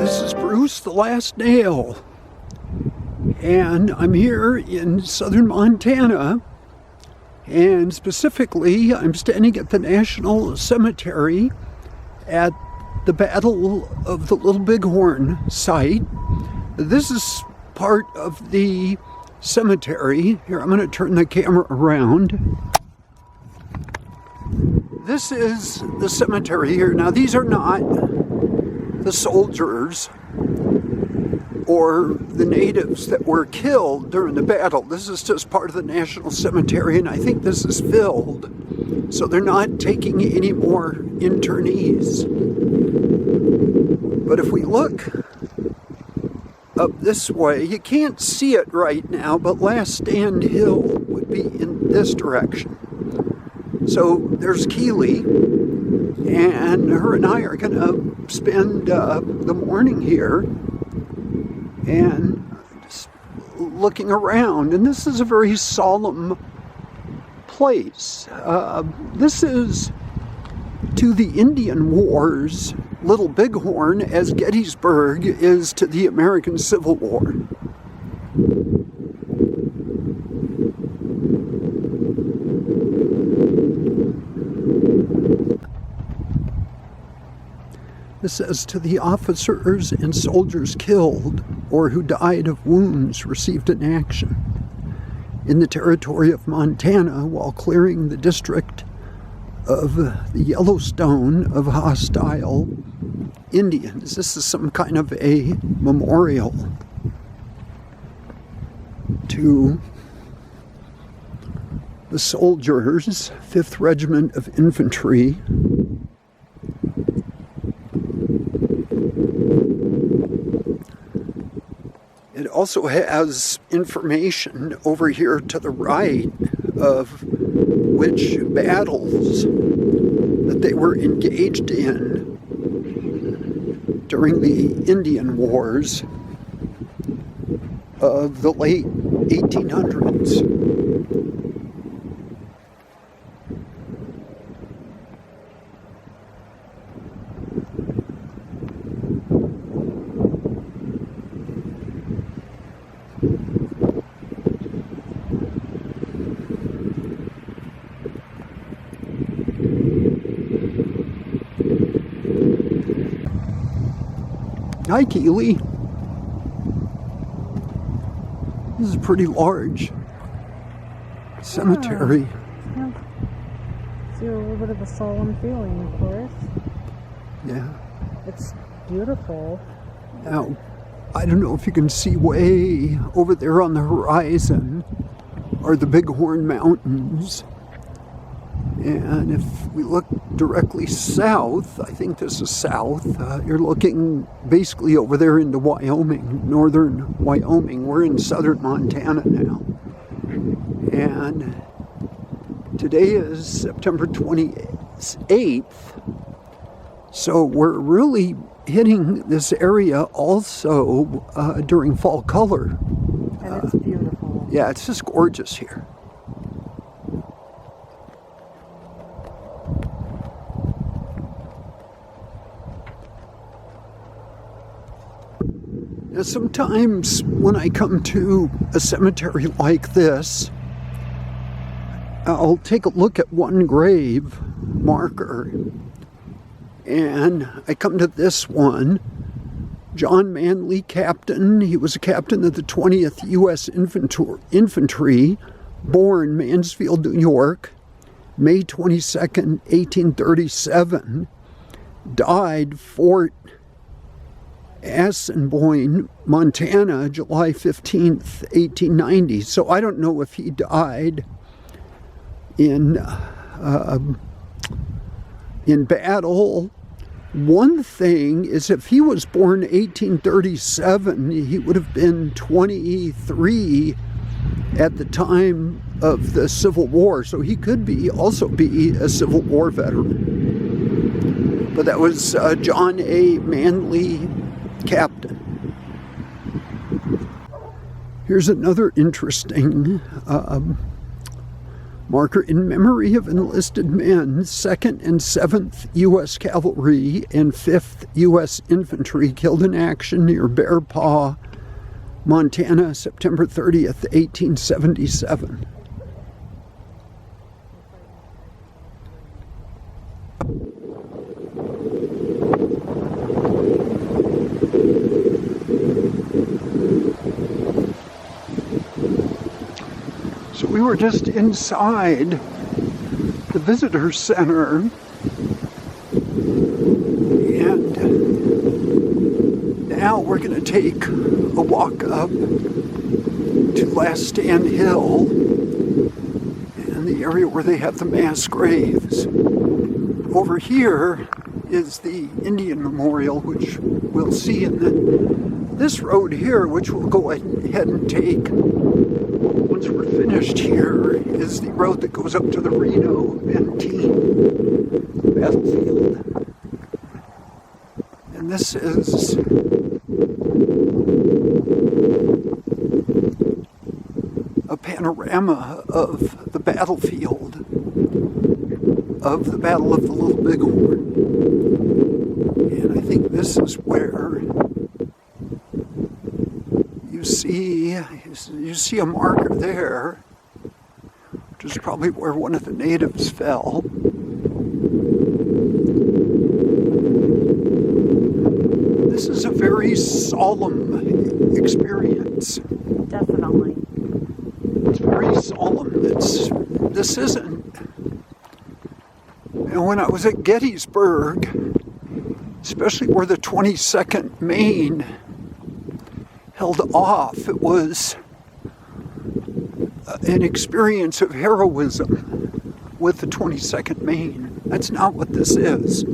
This is Bruce, the Last Nail, and I'm here in southern Montana, and specifically I'm standing at the National Cemetery at the Battle of the Little Bighorn site. This is part of the cemetery. Here, I'm going to turn the camera around. This is the cemetery here. Now, these are not the soldiers or the natives that were killed during the battle. This is just part of the National Cemetery, and I think this is filled, so they're not taking any more internees. But if we look up this way, you can't see it right now, but Last Stand Hill would be in this direction. So there's Keely, and her and I are going to spend the morning here and just looking around. And this is a very solemn place. This is to the Indian Wars, Little Bighorn, as Gettysburg is to the American Civil War. This says, to the officers and soldiers killed or who died of wounds received in action in the territory of Montana while clearing the district of the Yellowstone of hostile Indians. This is some kind of a memorial to the soldiers, 5th Regiment of Infantry. It also has information over here to the right of which battles that they were engaged in during the Indian Wars of the late 1800s. Hi, Keely. This is a pretty large cemetery. Yeah. It's a little bit of a solemn feeling, of course. Yeah. It's beautiful. Now, I don't know if you can see way over there on the horizon are the Bighorn Mountains. And if we look directly south, I think this is south, you're looking basically over there into Wyoming, northern Wyoming. We're in southern Montana now. And today is September 28th, so we're really hitting this area also during fall color. And it's beautiful. Yeah, it's just gorgeous here. Now, sometimes when I come to a cemetery like this, I'll take a look at one grave marker, and I come to this one. John Manley, captain. He was a captain of the 20th U.S. Infantry, born Mansfield, New York, May 22nd, 1837. Died Fort Assinboine, Montana, July 15th, 1890. So I don't know if he died in battle. One thing is, if he was born 1837, he would have been 23 at the time of the Civil War. So he could also be a Civil War veteran. But that was John A. Manley, captain. Here's another interesting Marker in memory of enlisted men, 2nd and 7th U.S. Cavalry and 5th U.S. Infantry killed in action near Bear Paw, Montana, September 30th, 1877. So we were just inside the visitor center, and now we're going to take a walk up to Last Stand Hill and the area where they have the mass graves. Over here is the Indian Memorial, which we'll see, and then this road here, which we'll go ahead and take once we're finished here, is the road that goes up to the Reno Benteen battlefield. And this is a panorama of the battlefield of the Battle of the Little Bighorn. And I think this is where you see a marker there, which is probably where one of the natives fell. This is a very solemn experience. Definitely. It's very solemn. This isn't. And when I was at Gettysburg, especially where the 22nd Maine held off, it was an experience of heroism with the 22nd Maine. That's not what this is.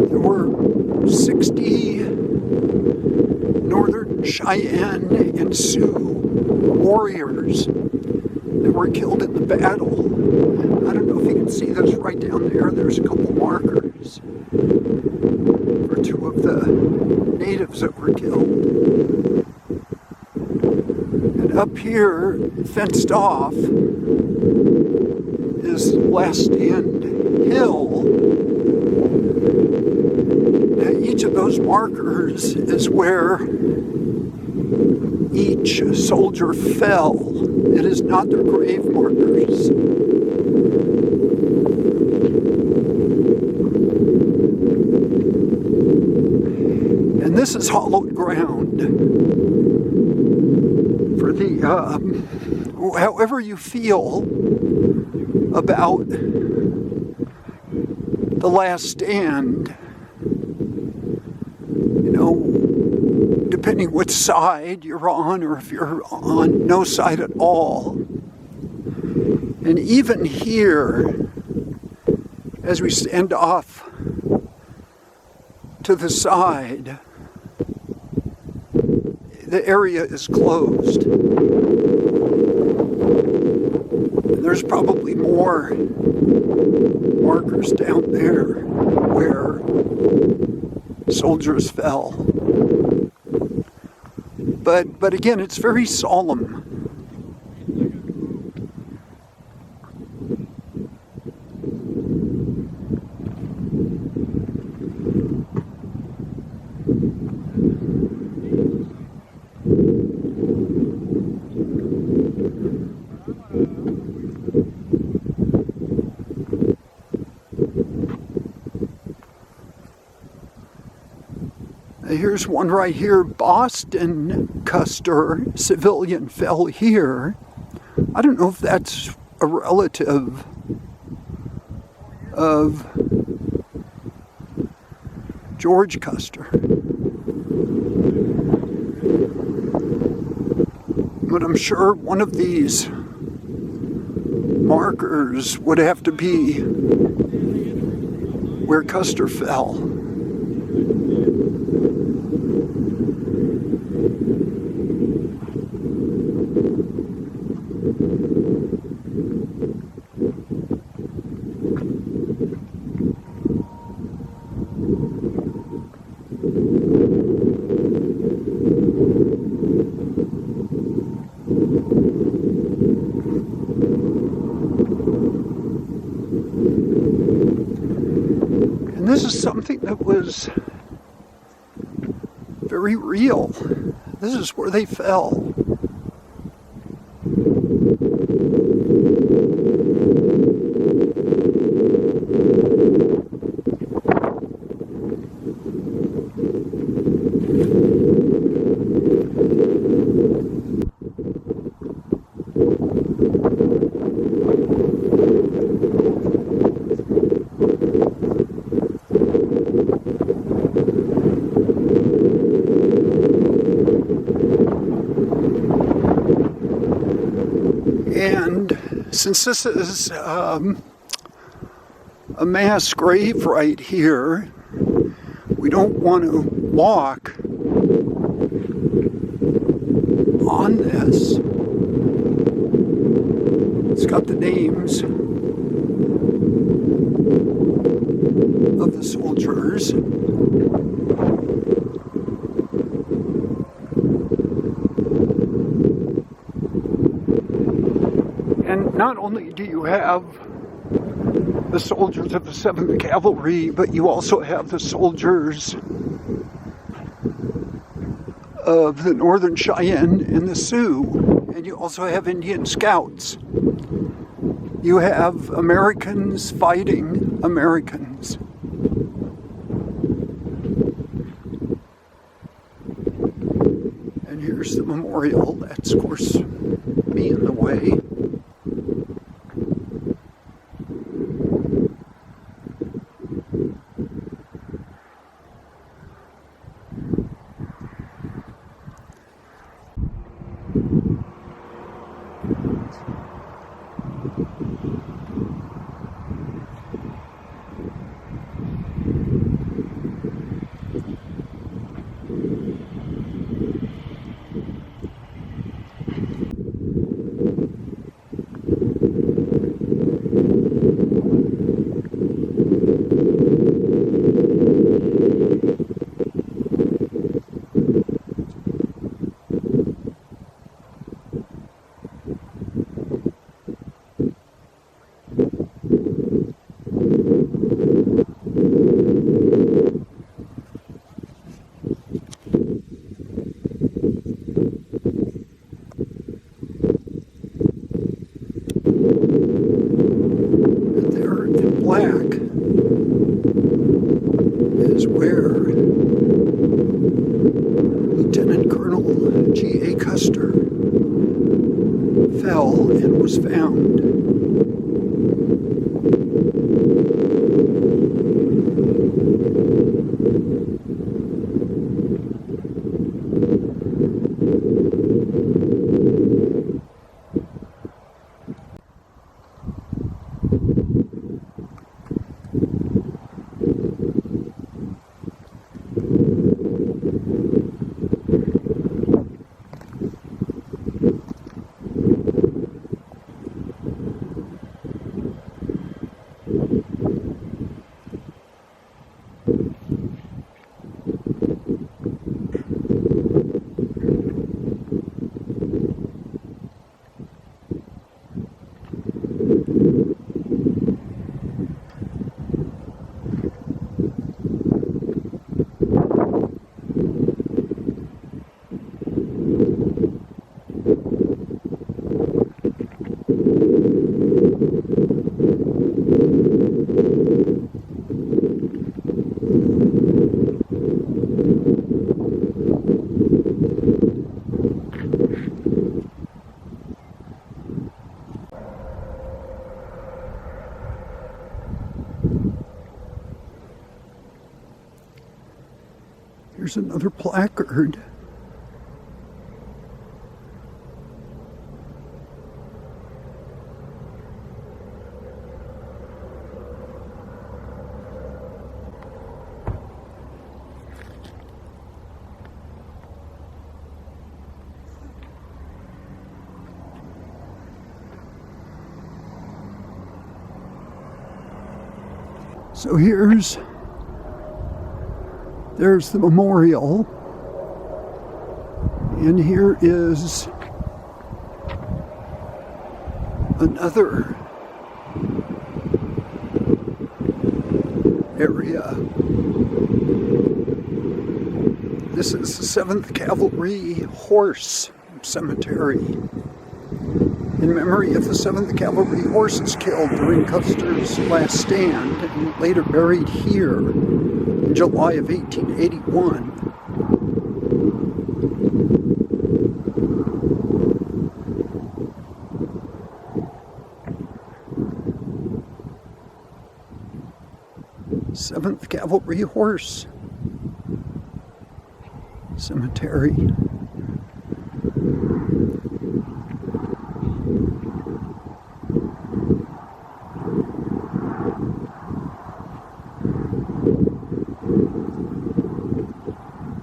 There were 60 Northern Cheyenne and Sioux warriors that were killed in the battle. I don't know if you can see this right down there. There's a couple markers for two of the natives that were killed. And up here, fenced off, is Last Stand Hill. Now, each of those markers is where each soldier fell. It is not their grave markers. And this is hollowed ground for the, however you feel about the last stand, you know, depending which side you're on, or if you're on no side at all. And even here, as we stand off to the side, the area is closed. And there's probably more markers down there where soldiers fell. But again, it's very solemn. Here's one right here. Boston Custer, civilian, fell here. I don't know if that's a relative of George Custer. But I'm sure one of these markers would have to be where Custer fell. was something that was very real. This is where they fell. And since this is a mass grave right here, we don't want to walk on this. It's got the names of the soldiers. And not only do you have the soldiers of the 7th Cavalry, but you also have the soldiers of the Northern Cheyenne and the Sioux. And you also have Indian Scouts. You have Americans fighting Americans. And here's the memorial. That's, of course, me in the way. Black is where Lieutenant Colonel G.A. Custer fell and was found. Here's another placard. So there's the memorial, and here is another area This is the 7th Cavalry Horse Cemetery, in memory of the 7th Cavalry horses killed during Custer's last stand and later buried here in July of 1881. Seventh Cavalry Horse Cemetery.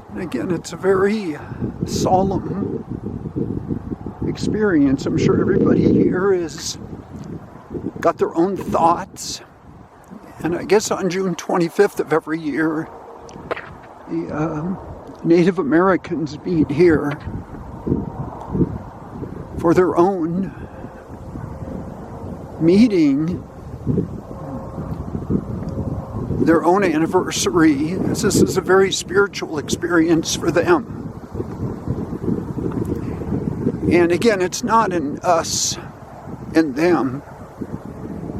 And again, it's a very solemn experience. I'm sure everybody here has got their own thoughts. And I guess on June 25th of every year, the Native Americans meet here for their own meeting, their own anniversary. This is a very spiritual experience for them. And again, it's not an us and them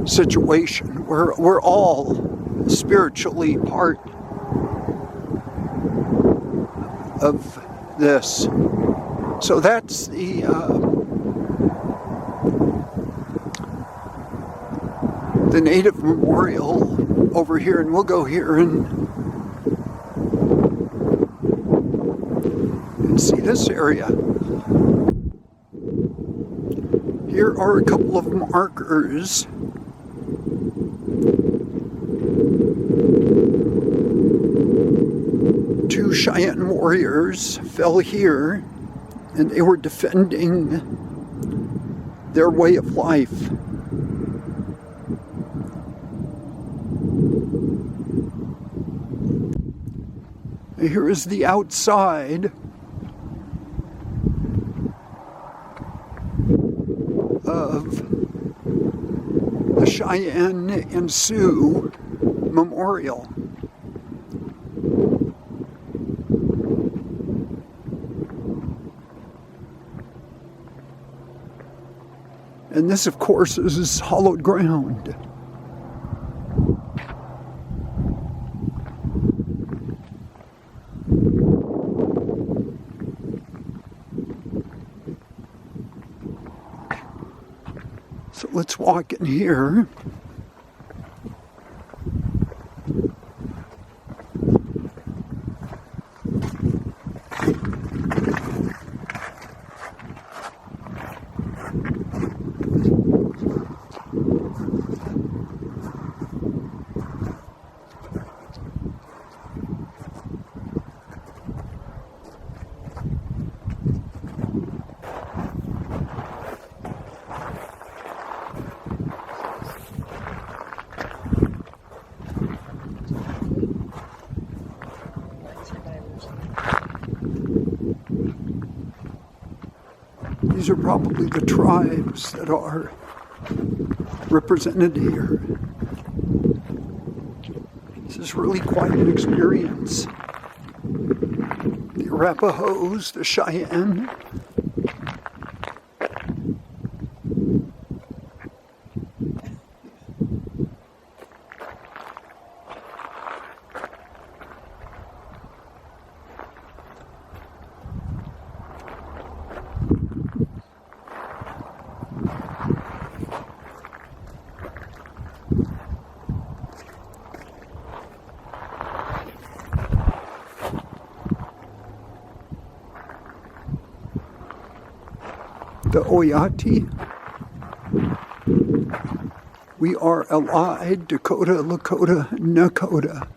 situation. We're all spiritually part of this. So that's the Native Memorial over here, and we'll go here and see this area. Here are a couple of markers. Two Cheyenne warriors fell here, and they were defending their way of life. Here is the outside of the Cheyenne and Sioux Memorial. And this, of course, is hollowed ground. So let's walk in here. These are probably the tribes that are represented here. This is really quite an experience. The Arapahoes, the Cheyenne. The Oyate. We are allied, Dakota, Lakota, Nakota.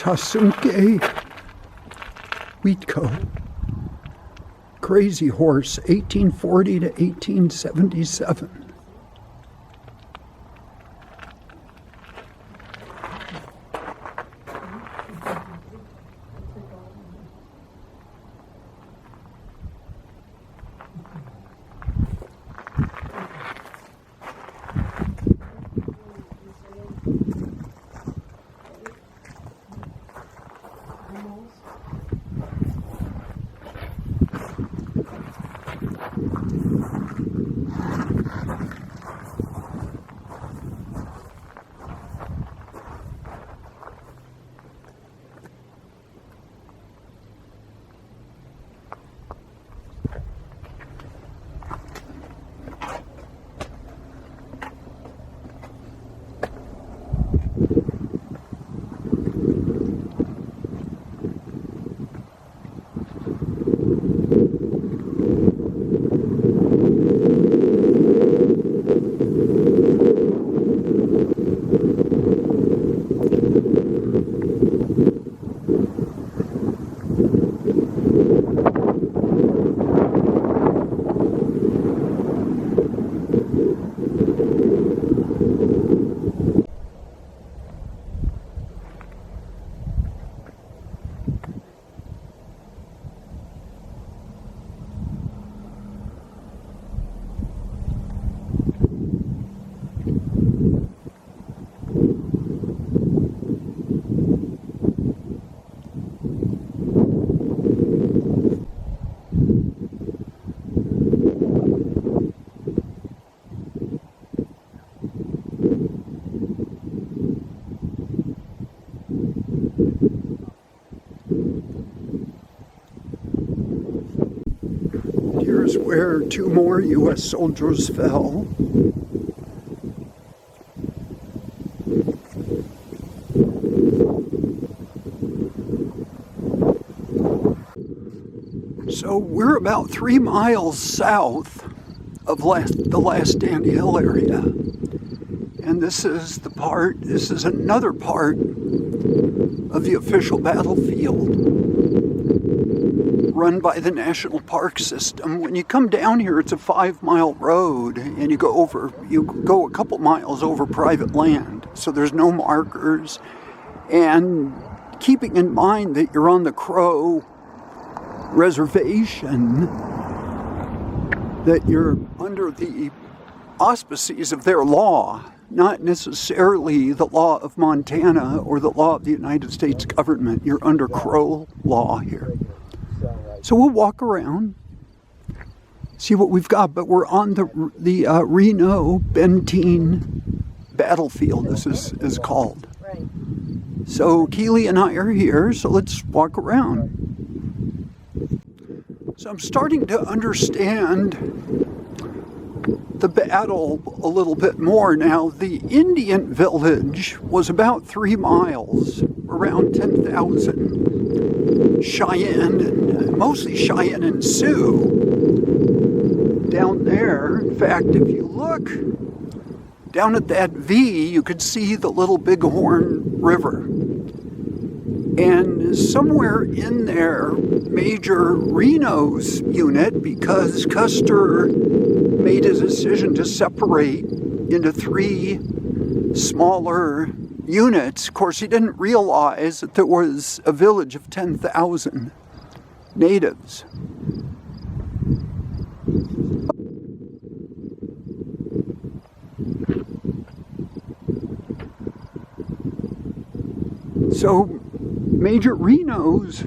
Tasunke Wheat Co. Crazy Horse, 1840 to 1877. Here's where 2 more U.S. soldiers fell. So we're about 3 miles south of the Last Stand Hill area. And this is another part of the official battlefield run by the National Park System. When you come down here, it's a 5-mile road, and you go a couple miles over private land. So there's no markers. And keeping in mind that you're on the Crow Reservation, that you're under the auspices of their law, not necessarily the law of Montana or the law of the United States government. You're under Crow law here. So we'll walk around, see what we've got, but we're on the Reno Benteen battlefield, this is called. So Keely and I are here, so let's walk around. So I'm starting to understand the battle a little bit more now. The Indian village was about 3 miles, around 10,000 Cheyenne, and mostly Cheyenne and Sioux down there. In fact, if you look down at that V, you could see the Little Bighorn River. And somewhere in there, Major Reno's unit, because Custer made a decision to separate into 3 smaller units. Of course, he didn't realize that there was a village of 10,000 natives. So Major Reno's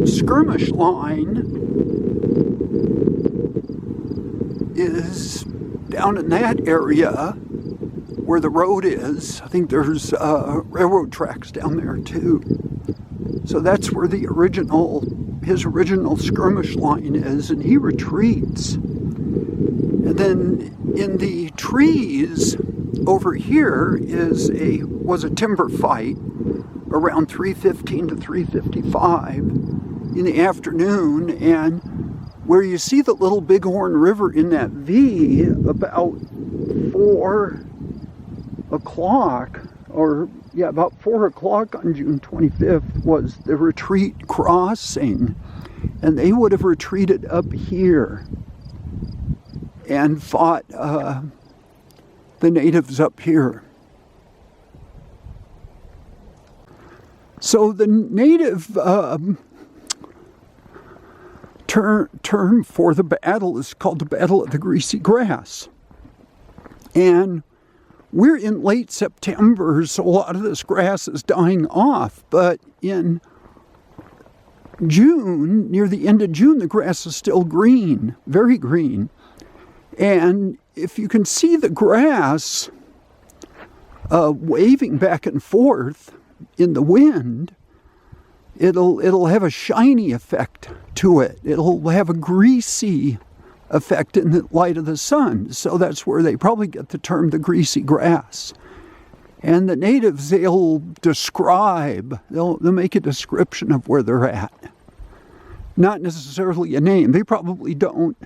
skirmish line is down in that area where the road is. I think there's railroad tracks down there too. So that's where his original skirmish line is, and he retreats. And then in the trees over here was a timber fight around 3:15 to 3:55 in the afternoon, and where you see the Little Bighorn River in that V, about 4 o'clock, or yeah, about 4 o'clock on June 25th was the retreat crossing, and they would have retreated up here and fought the natives up here. So the native term for the battle is called the Battle of the Greasy Grass. And we're in late September, so a lot of this grass is dying off. But in June, near the end of June, the grass is still green, very green. And if you can see the grass waving back and forth in the wind, it'll have a shiny effect to it. It'll have a greasy effect in the light of the sun. So that's where they probably get the term the greasy grass. And the natives, they'll make a description of where they're at. Not necessarily a name. They probably don't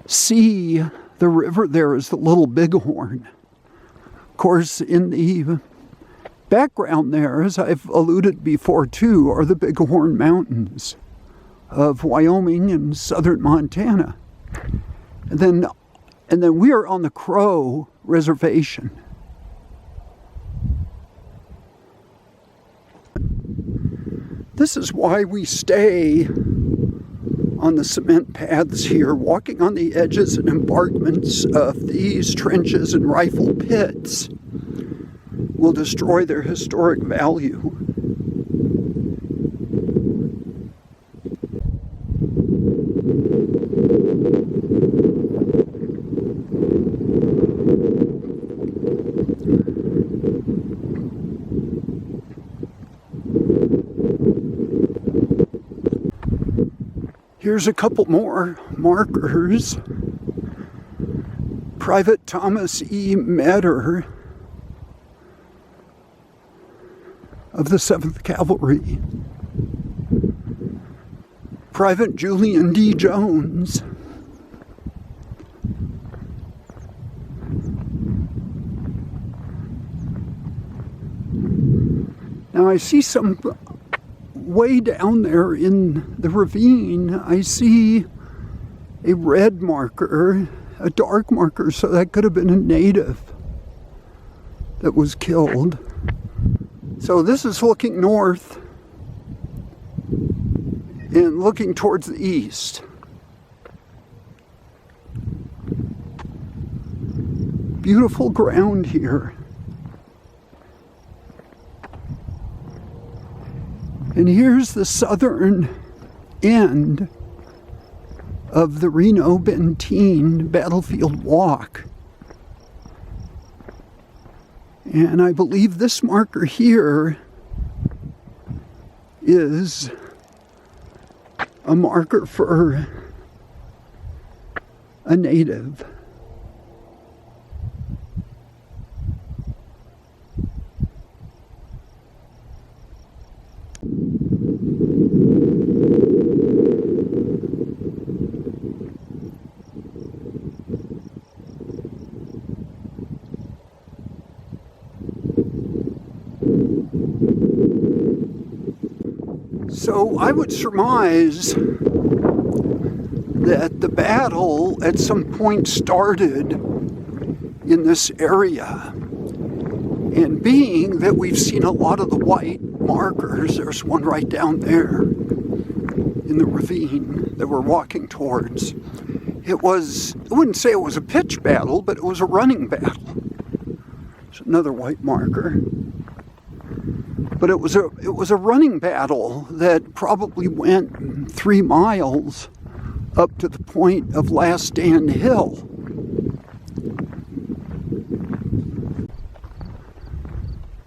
see the river there as the Little Bighorn. Of course, in the background there, as I've alluded before too, are the Bighorn Mountains of Wyoming and southern Montana. And then we are on the Crow Reservation. This is why we stay on the cement paths here, walking on the edges and embankments of these trenches and rifle pits will destroy their historic value. Here's a couple more markers. Private Thomas E. Metter of the 7th Cavalry. Private Julian D. Jones. Now I see some way down there in the ravine, I see a red marker, a dark marker, so that could have been a native that was killed. So this is looking north and looking towards the east. Beautiful ground here. And here's the southern end of the Reno-Benteen Battlefield Walk. And I believe this marker here is a marker for a native. So I would surmise that the battle at some point started in this area. And being that we've seen a lot of the white markers, there's one right down there in the ravine that we're walking towards. I wouldn't say it was a pitched battle, but it was a running battle. There's another white marker. But it was a running battle that probably went 3 miles up to the point of Last Stand Hill.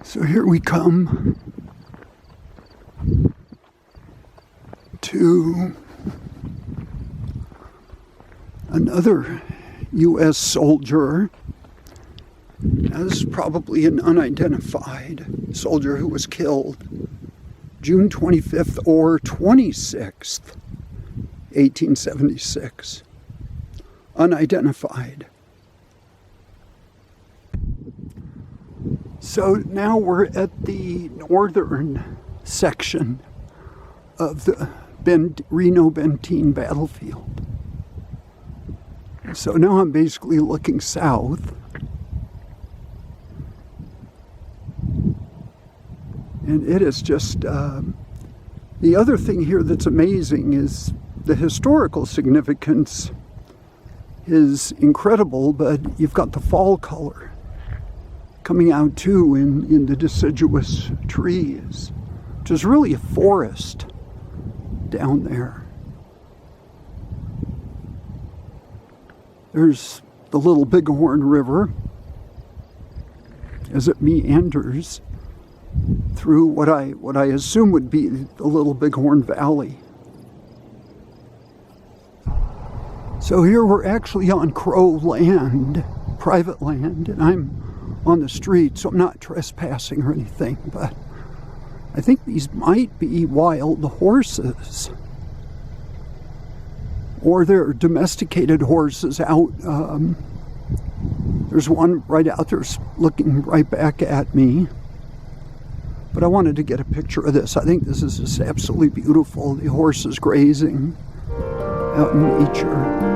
So here we come to another U.S. soldier. Now, this is probably an unidentified soldier who was killed June 25th or 26th, 1876. Unidentified. So now we're at the northern section of the Reno-Benteen battlefield. So now I'm basically looking south. And it is just, the other thing here that's amazing is the historical significance is incredible, but you've got the fall color coming out too in the deciduous trees, which is really a forest down there. There's the Little Bighorn River as it meanders through what I assume would be the Little Bighorn Valley. So here we're actually on Crow land, private land, and I'm on the street, so I'm not trespassing or anything, but I think these might be wild horses. Or they're domesticated horses out. There's one right out there looking right back at me. But I wanted to get a picture of this. I think this is just absolutely beautiful. The horses grazing out in nature.